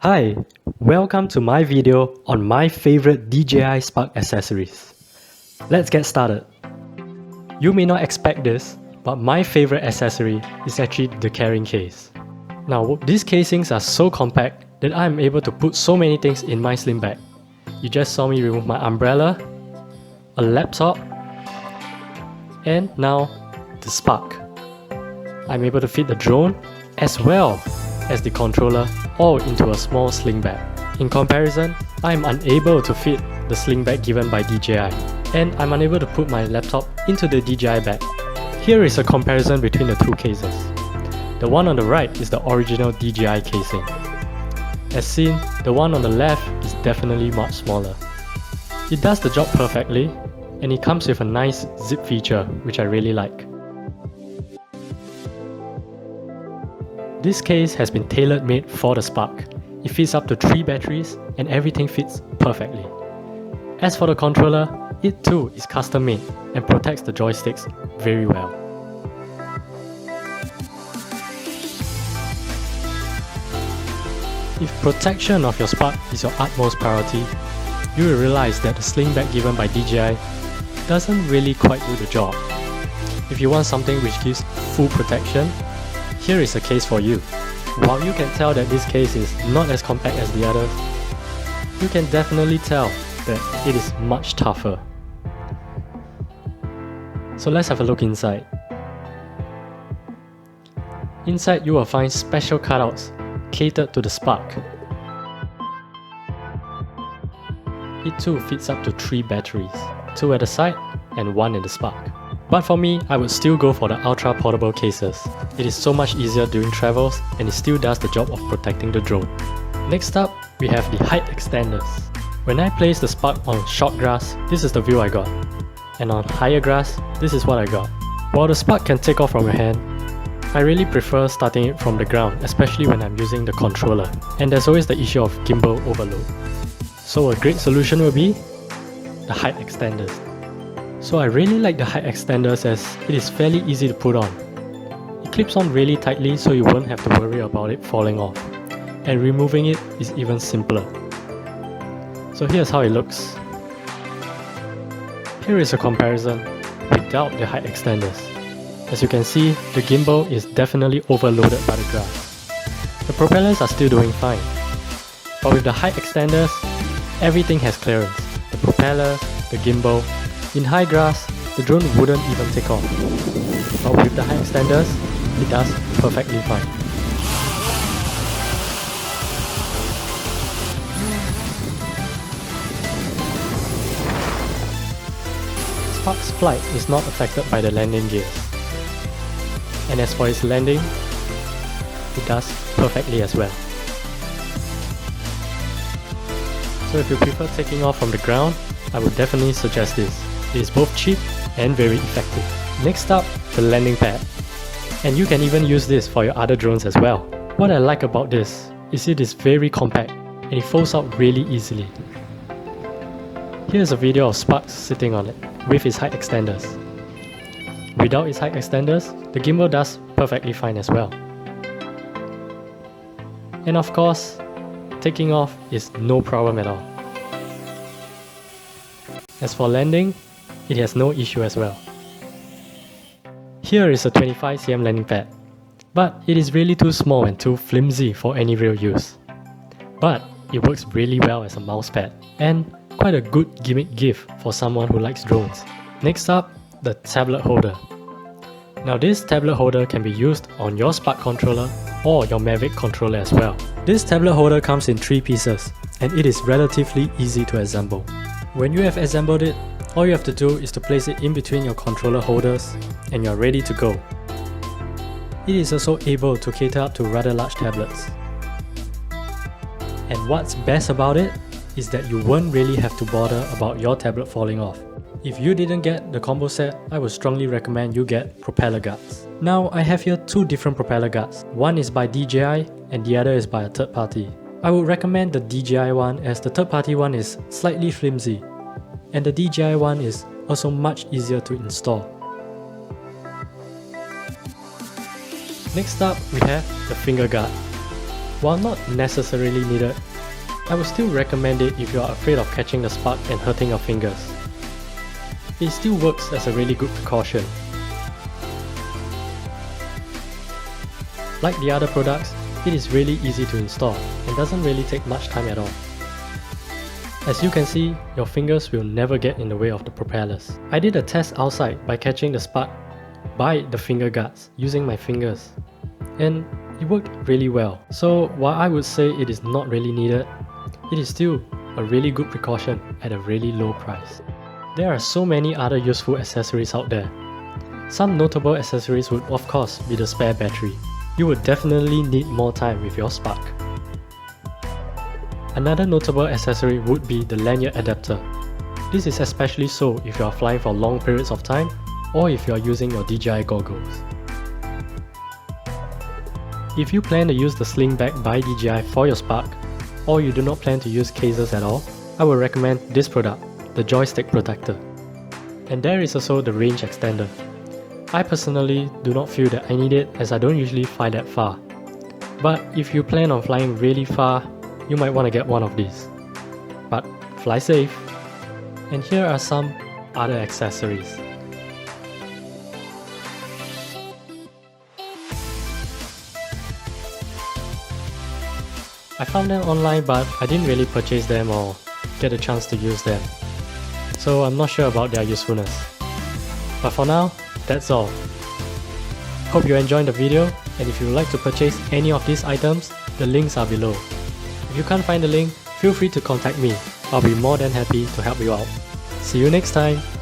Hi, welcome to my video on my favorite DJI Spark accessories. Let's get started. You may not expect this, but my favorite accessory is actually the carrying case. Now, these casings are so compact that I am able to put so many things in my sling bag. You just saw me remove my umbrella, a laptop, and now the Spark. I'm able to fit the drone as well as the controller all into a small sling bag. In comparison, I'm unable to fit the sling bag given by DJI, and I'm unable to put my laptop into the DJI bag. Here is a comparison between the two cases. The one on the right is the original DJI casing. As seen, the one on the left is definitely much smaller. It does the job perfectly, and it comes with a nice zip feature which I really like. This case has been tailor-made for the Spark. It fits up to 3 batteries and everything fits perfectly. As for the controller, it too is custom-made and protects the joysticks very well. If protection of your Spark is your utmost priority, you will realize that the sling bag given by DJI doesn't really quite do the job. If you want something which gives full protection, here is a case for you. While you can tell that this case is not as compact as the others, you can definitely tell that it is much tougher. So let's have a look inside. Inside you will find special cutouts catered to the Spark. It too fits up to 3 batteries, 2 at the side and 1 in the Spark. But for me, I would still go for the ultra portable cases. It is so much easier during travels and it still does the job of protecting the drone. Next up, we have the height extenders. When I place the Spark on short grass, this is the view I got. And on higher grass, this is what I got. While the Spark can take off from your hand, I really prefer starting it from the ground, especially when I'm using the controller. And there's always the issue of gimbal overload. So a great solution will be the height extenders. So I really like the height extenders as it is fairly easy to put on. It clips on really tightly so you won't have to worry about it falling off. And removing it is even simpler. So here's how it looks. Here is a comparison without the height extenders. As you can see, the gimbal is definitely overloaded by the grass. The propellers are still doing fine. But with the height extenders, everything has clearance. The propeller, the gimbal. In high grass, the drone wouldn't even take off. But with the height extenders, it does perfectly fine. Spark's flight is not affected by the landing gears. And as for its landing, it does perfectly as well. So if you prefer taking off from the ground, I would definitely suggest this. It is both cheap and very effective. Next up, the landing pad. And you can even use this for your other drones as well. What I like about this is it is very compact and it folds out really easily. Here's a video of Spark sitting on it with its height extenders. Without its height extenders, the gimbal does perfectly fine as well. And of course, taking off is no problem at all. As for landing, it has no issue as well. Here is a 25cm landing pad, but it is really too small and too flimsy for any real use. But it works really well as a mouse pad, and quite a good gimmick gift for someone who likes drones. Next up, the tablet holder. Now this tablet holder can be used on your Spark controller or your Mavic controller as well. This tablet holder comes in 3 pieces, and it is relatively easy to assemble. When you have assembled it, all you have to do is to place it in between your controller holders and you're ready to go. It is also able to cater up to rather large tablets. And what's best about it is that you won't really have to bother about your tablet falling off. If you didn't get the combo set, I would strongly recommend you get propeller guards. Now I have here 2 different propeller guards. One is by DJI and the other is by a third party. I would recommend the DJI one as the third party one is slightly flimsy and the DJI one is also much easier to install. Next up, we have the finger guard. While not necessarily needed, I would still recommend it if you are afraid of catching the spark and hurting your fingers. It still works as a really good precaution. Like the other products, it is really easy to install and doesn't really take much time at all. As you can see, your fingers will never get in the way of the propellers. I did a test outside by catching the spark by the finger guards using my fingers, and it worked really well. So while I would say it is not really needed, it is still a really good precaution at a really low price. There are so many other useful accessories out there. Some notable accessories would of course be the spare battery. You would definitely need more time with your Spark. Another notable accessory would be the Lanyard Adapter. This is especially so if you are flying for long periods of time or if you are using your DJI Goggles. If you plan to use the sling bag by DJI for your Spark, or you do not plan to use cases at all, I would recommend this product, the Joystick Protector. And there is also the range extender. I personally do not feel that I need it as I don't usually fly that far. But if you plan on flying really far, you might want to get one of these. But fly safe! And here are some other accessories. I found them online but I didn't really purchase them or get a chance to use them. So I'm not sure about their usefulness. But for now, that's all. Hope you enjoyed the video, and if you would like to purchase any of these items, the links are below. If you can't find the link, feel free to contact me. I'll be more than happy to help you out. See you next time!